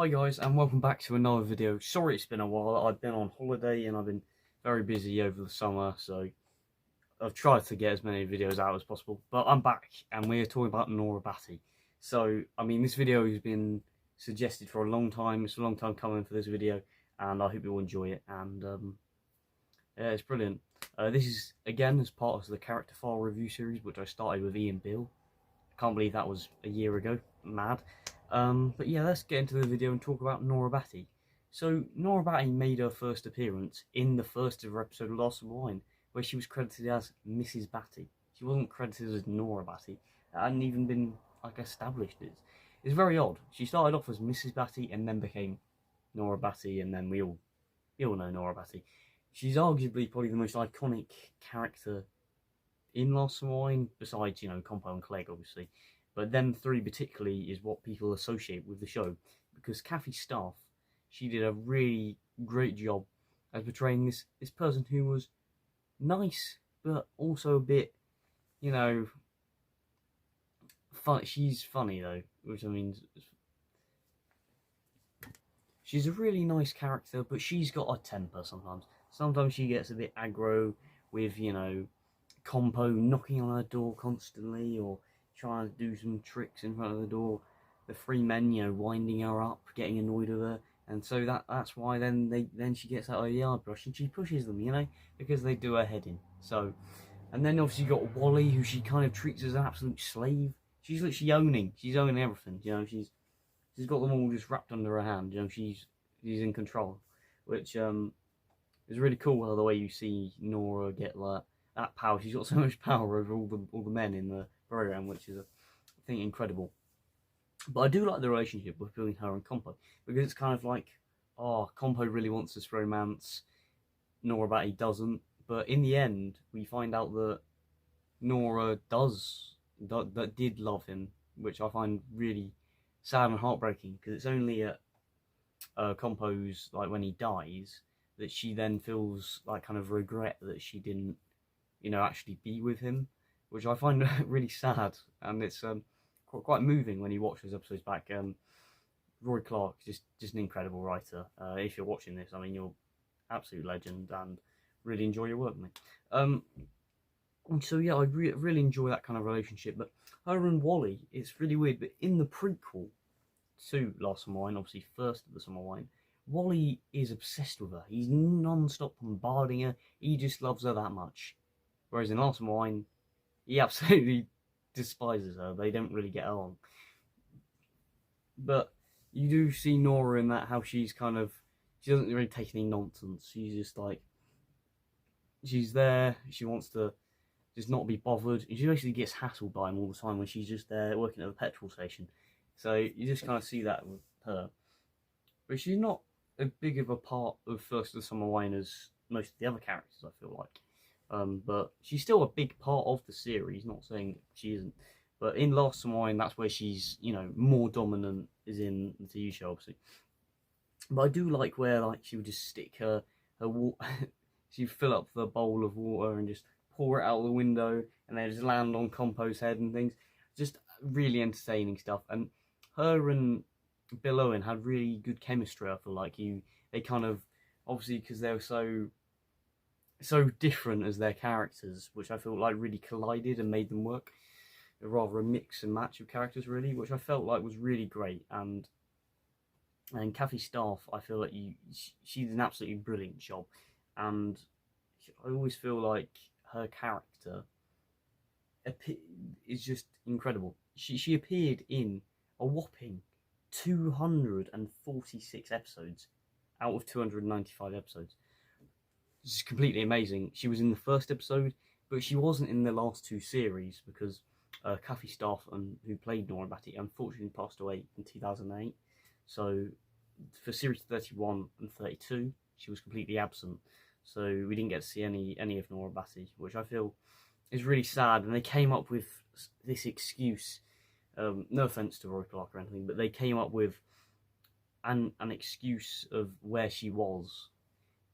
Hi guys, and welcome back to another video. Sorry it's been a while. I've been on holiday and I've been very busy over the summer, so I've tried to get as many videos out as possible. But I'm back and we're talking about Nora Batty. So, I mean, this video has been suggested for a long time. It's a long time coming for this video, and I hope you'll enjoy it. And yeah, it's brilliant. This is, again, as part of the character file review series, which I started with Ian Bill. I can't believe that was a year ago. Mad. But yeah, let's get into the video and talk about Nora Batty. So, Nora Batty made her first appearance in the first ever episode of Lost in Wine, where she was credited as Mrs. Batty. She wasn't credited as Nora Batty. It hadn't even been, like, established. It's very odd. She started off as Mrs. Batty and then became Nora Batty, and then we all know Nora Batty. She's arguably probably the most iconic character in Lost in Wine, besides, you know, Compo and Clegg, obviously. But them three particularly is what people associate with the show, because Kathy Staff, she did a really great job as portraying this person who was nice, but also a bit, you know, fun. She's funny though, which I mean, she's a really nice character, but she's got a temper sometimes. Sometimes she gets a bit aggro with, you know, Compo knocking on her door constantly, or trying to do some tricks in front of the door. The three men, you know, winding her up, getting annoyed with her, and so that's why then she gets out her yard brush and she pushes them, you know, because they do her head in. So, and then obviously you got Wally, who she kind of treats as an absolute slave. She's literally she's owning everything, you know. She's got them all just wrapped under her hand, you know. She's in control, which is really cool. The way you see Nora get like that power. She's got so much power over all the men in the program, which is, I think, incredible. But I do like the relationship between her and Compo, because it's kind of like, oh, Compo really wants this romance, Nora Batty doesn't. But in the end, we find out that Nora that did love him, which I find really sad and heartbreaking, because it's only at Compo's, like, when he dies, that she then feels like kind of regret that she didn't, you know, actually be with him, which I find really sad, and it's quite moving when you watch those episodes back. Roy Clark, just an incredible writer. If you're watching this, I mean, you're absolute legend, and really enjoy your work, mate. And so yeah, I really enjoy that kind of relationship. But her and Wally, it's really weird. But in the prequel to Last Summer Wine, obviously first of the Summer Wine, Wally is obsessed with her. He's non-stop bombarding her. He just loves her that much. Whereas in Last Summer Wine, he absolutely despises her. They don't really get along. But you do see Nora in that, how she's kind of, she doesn't really take any nonsense. She's just like, she's there. She wants to just not be bothered. And she basically gets hassled by him all the time when she's just there working at the petrol station. So you just kind of see that with her. But she's not as big of a part of First of the Summer Wine as most of the other characters, I feel like. But she's still a big part of the series, not saying she isn't. But in Last Summer Wine, that's where she's, you know, more dominant, is in the TV show, obviously. But I do like where, like, she would just stick her water, she'd fill up the bowl of water and just pour it out the window, and then just land on Compo's head and things. Just really entertaining stuff. And her and Bill Owen had really good chemistry, I feel like. They kind of, obviously, because they were so different as their characters, which I felt like really collided and made them work. Rather a mix and match of characters, really, which I felt like was really great. And Kathy Staff, I feel like she did an absolutely brilliant job, and I always feel like her character is just incredible. She appeared in a whopping 246 episodes out of 295 episodes. This is completely amazing. She was in the first episode, but she wasn't in the last two series, because Kathy Staff, who played Nora Batty, unfortunately passed away in 2008. So for series 31 and 32, she was completely absent. So we didn't get to see any of Nora Batty, which I feel is really sad. And they came up with this excuse. No offense to Roy Clark or anything, but they came up with an excuse of where she was,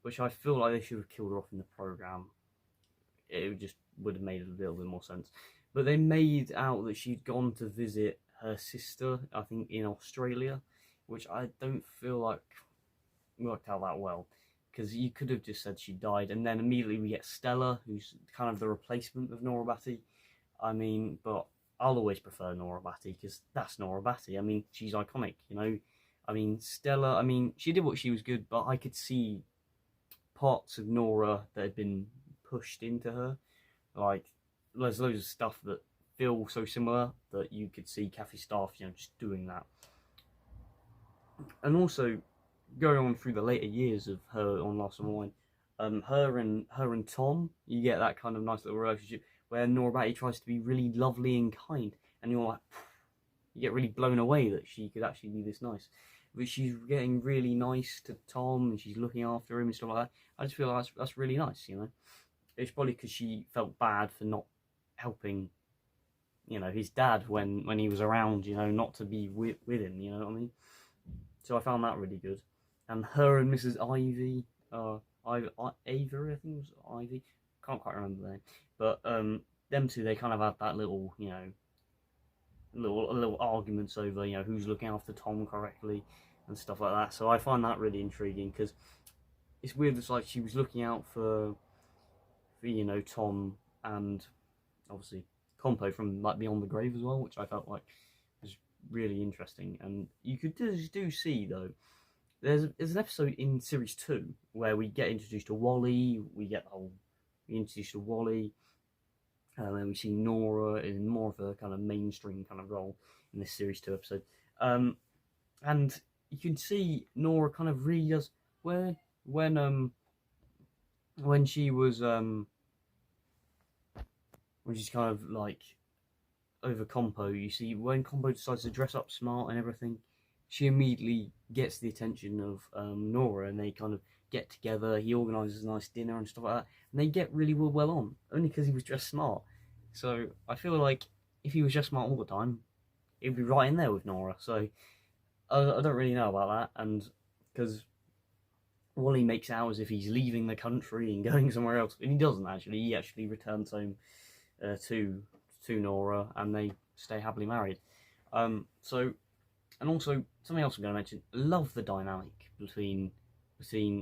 which I feel like they should have killed her off in the program. It just would have made a little bit more sense. But they made out that she'd gone to visit her sister, I think, in Australia, which I don't feel like worked out that well. Because you could have just said she died, and then immediately we get Stella, who's kind of the replacement of Nora Batty. I mean, but I'll always prefer Nora Batty because that's Nora Batty. I mean, she's iconic, you know. I mean, Stella, I mean, she did what she was good, but I could see parts of Nora that had been pushed into her. Like, there's loads of stuff that feel so similar that you could see Kathy Staff, you know, just doing that. And also, going on through the later years of her on Last Summer Wine, her and Tom, you get that kind of nice little relationship where Nora Batty tries to be really lovely and kind, and you're like, you get really blown away that she could actually be this nice. But she's getting really nice to Tom, and she's looking after him and stuff like that. I just feel like that's really nice, you know. It's probably because she felt bad for not helping, you know, his dad when he was around, you know, not to be with him, you know what I mean? So I found that really good. And her and Mrs. Ivy, Avery, I think it was Ivy, can't quite remember the name, but them two, they kind of had that little, you know, little arguments over, you know, who's looking after Tom correctly and stuff like that. So I find that really intriguing because it's weird. It's like she was looking out for you know, Tom and obviously Compo from like Beyond the Grave as well, which I felt like was really interesting. And you could do see though, there's an episode in series 2 where we get introduced to Wally. We introduced to Wally. And then we see Nora in more of a kind of mainstream kind of role in this series 2 episode. And you can see Nora kind of really does when she was when she's kind of like over Compo, you see when Compo decides to dress up smart and everything, she immediately gets the attention of Nora, and they kind of get together. He organises a nice dinner and stuff like that, and they get really well on, only because he was dressed smart. So I feel like if he was just smart all the time, he'd be right in there with Nora. So I don't really know about that, and because Wally makes out as if he's leaving the country and going somewhere else, and he doesn't actually. He actually returns home to Nora, and they stay happily married. So, and also something else I'm going to mention. Love the dynamic between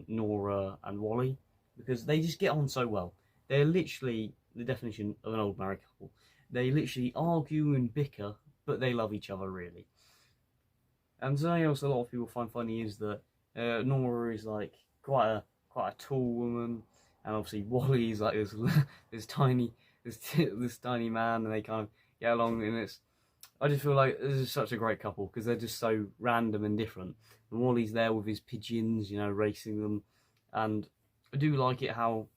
Nora and Wally, because they just get on so well. They're literally the definition of an old married couple. They literally argue and bicker, but they love each other really. And something else a lot of people find funny is that Nora is like quite a tall woman, and obviously Wally is like this tiny man, and they kind of get along. And I just feel like this is such a great couple because they're just so random and different. And Wally's there with his pigeons, you know, racing them, and I do like it how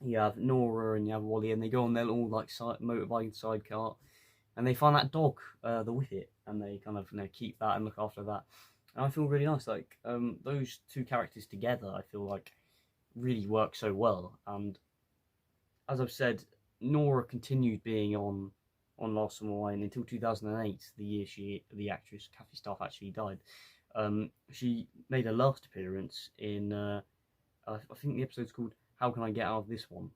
you have Nora and you have Wally, and they go on their little like motorbike sidecar, and they find that dog, the Whippet, and they kind of, you know, keep that and look after that. And I feel really nice, like those two characters together, I feel like really work so well. And as I've said, Nora continued being on Last Summer Wine until 2008, the year the actress Kathy Staff actually died. She made her last appearance in I think the episode's called How Can I Get Out of This One,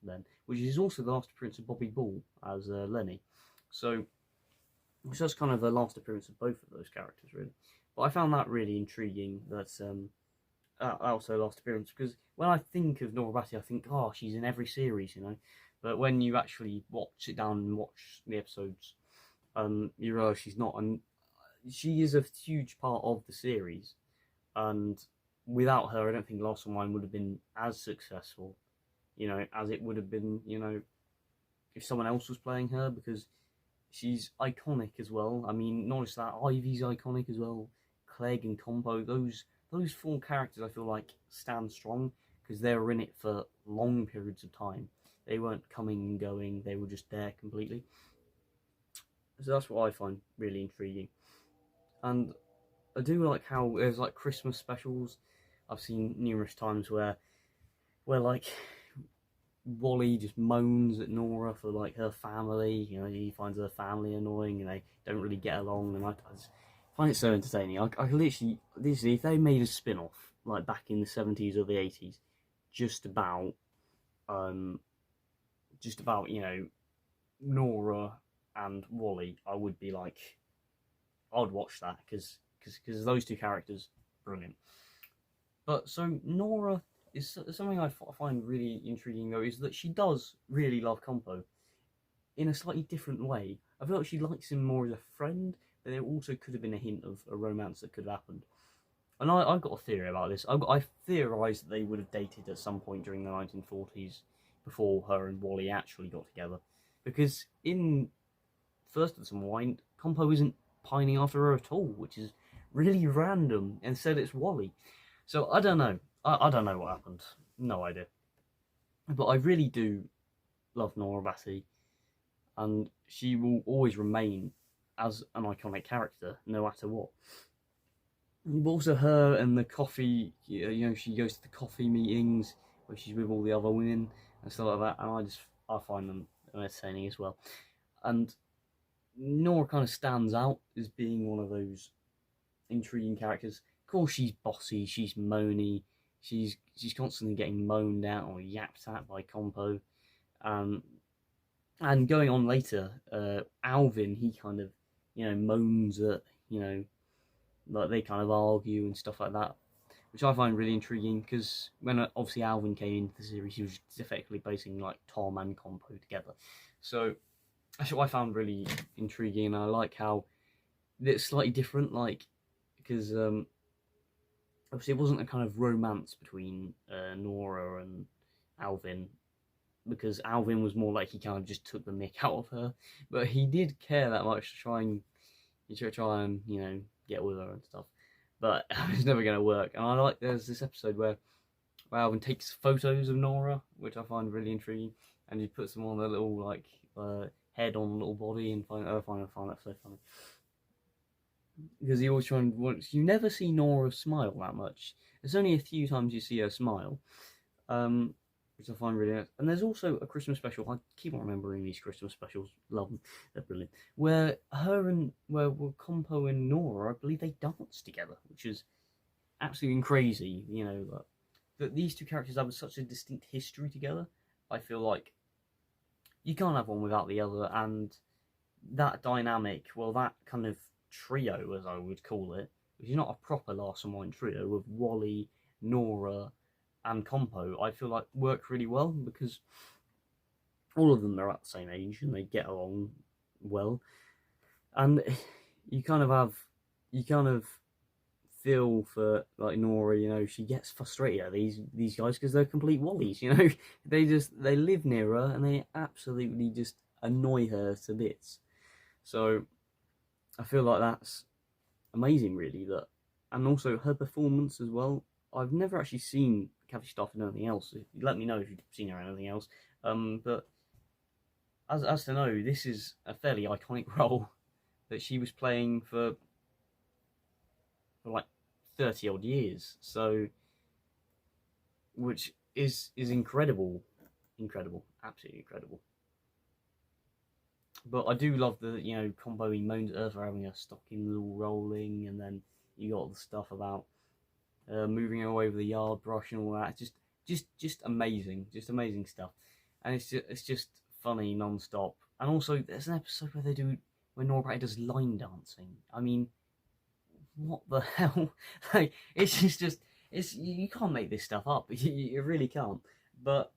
then, which is also the last appearance of Bobby Ball as Lenny. So that's kind of the last appearance of both of those characters, really. But I found that really intriguing, that also last appearance, because when I think of Nora Batty, I think, oh, she's in every series, you know. But when you actually sit down and watch the episodes, you realise she's not, and she is a huge part of the series. And without her, I don't think Last Summer Wine would have been as successful, you know, as it would have been, you know, if someone else was playing her, because she's iconic as well. I mean, not just that, Ivy's iconic as well. Clegg and Compo, those 4 characters I feel like stand strong because they were in it for long periods of time. They weren't coming and going, they were just there completely. So that's what I find really intriguing. And I do like how there's like Christmas specials. I've seen numerous times where like Wally just moans at Nora for like her family. You know, he finds her family annoying and they don't really get along. And I just find it so entertaining. I literally, if they made a spin-off like back in the 70s or the 80s, just about you know, Nora and Wally, I would be like, I'd watch that because because those two characters, brilliant. But so Nora is something I find really intriguing though, is that she does really love Compo in a slightly different way. I feel like she likes him more as a friend, but there also could have been a hint of a romance that could have happened. And I've got a theory about this. I theorised that they would have dated at some point during the 1940s before her and Wally actually got together. Because in First of Some Wine, Compo isn't pining after her at all, which is really random. Instead, it's Wally. So I don't know. I don't know what happened. No idea. But I really do love Nora Batty, and she will always remain as an iconic character, no matter what. But also her and the coffee, she goes to the coffee meetings where she's with all the other women and stuff like that, and I find them entertaining as well. And Nora kind of stands out as being one of those intriguing characters. Of course, she's bossy, she's moany, she's constantly getting moaned at or yapped at by Compo. And going on later, Alvin, he kind of, moans at, like they kind of argue and stuff like that, which I find really intriguing, because when obviously Alvin came into the series, he was effectively basing like Tom and Compo together. So that's what I found really intriguing, and I like how it's slightly different, like, because obviously it wasn't a kind of romance between Nora and Alvin, because Alvin was more like he kind of just took the mick out of her, but he did care that much to try and get with her and stuff, but it was never going to work. And I like, there's this episode where Alvin takes photos of Nora, which I find really intriguing, and he puts them on a little like head on a little body, and I find that so funny, because he always you never see Nora smile that much. There's only a few times you see her smile, which I find really nice. And there's also a Christmas special, I keep on remembering these Christmas specials, love them, they're brilliant, where Compo and Nora, I believe they dance together, which is absolutely crazy, that these two characters have such a distinct history together. I feel like you can't have one without the other, and that dynamic, well, that kind of trio, as I would call it, which is not a proper Larson Wine trio, of Wally, Nora, and Compo, I feel like work really well, because all of them are at the same age and they get along well, and you kind of feel for like Nora, she gets frustrated at these guys because they're complete wallies, they live near her and they absolutely just annoy her to bits. So I feel like that's amazing, really, and also her performance as well. I've never actually seen Kathy Staff in anything else. Let me know if you've seen her in anything else. But as to know, this is a fairly iconic role that she was playing for like 30 odd years. So, which is incredible, absolutely incredible. But I do love the Combo, he moans at her for having her stockings all rolling, and then you got the stuff about moving away with the yard brush and all that. Just amazing, amazing stuff, and it's just funny non-stop. And also, there's an episode where Nora Batty does line dancing. I mean, what the hell? Like, you can't make this stuff up. You really can't. But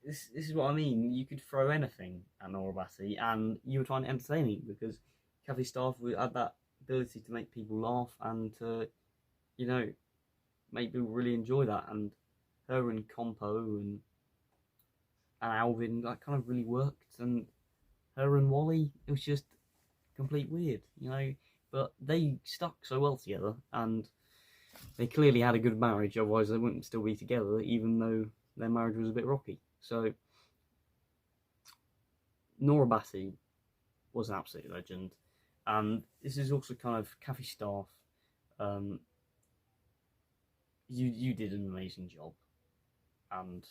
this is what I mean. You could throw anything at Nora Batty, and you would find it entertaining, because Kathy Staff had that ability to make people laugh and to, make people really enjoy that. And her and Compo and Alvin, that kind of really worked. And her and Wally, it was just complete weird, but they stuck so well together, and they clearly had a good marriage, otherwise they wouldn't still be together, even though their marriage was a bit rocky. So Nora Batty was an absolute legend, and this is also kind of Kathy Staff. You did an amazing job, and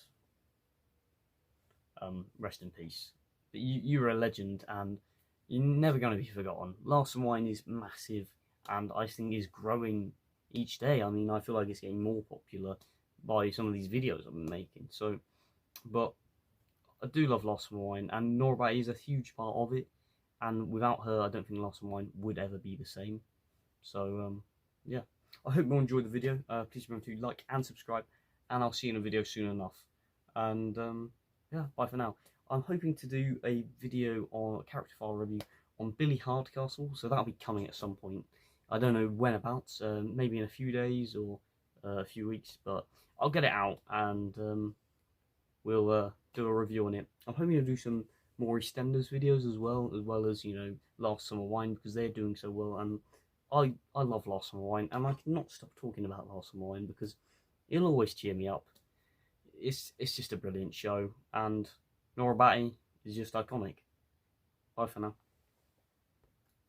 rest in peace. But you were a legend, and you're never going to be forgotten. Larson Wine is massive, and I think is growing each day. I mean, I feel like it's getting more popular by some of these videos I've been making. So, but I do love Larson Wine, and Nora Batty is a huge part of it. And without her, I don't think Larson Wine would ever be the same. So, yeah, I hope you enjoyed the video. Please remember to like and subscribe, and I'll see you in a video soon enough. And yeah, bye for now. I'm hoping to do a video on a character file review on Billy Hardcastle, so that'll be coming at some point. I don't know when about, maybe in a few days or a few weeks, but I'll get it out and we'll do a review on it. I'm hoping to do some more EastEnders videos as well as, you know, Last Summer Wine, because they're doing so well, and I love Last Summer Wine, and I cannot stop talking about Last Summer Wine because it'll always cheer me up. It's just a brilliant show, and Nora Batty is just iconic. Bye for now.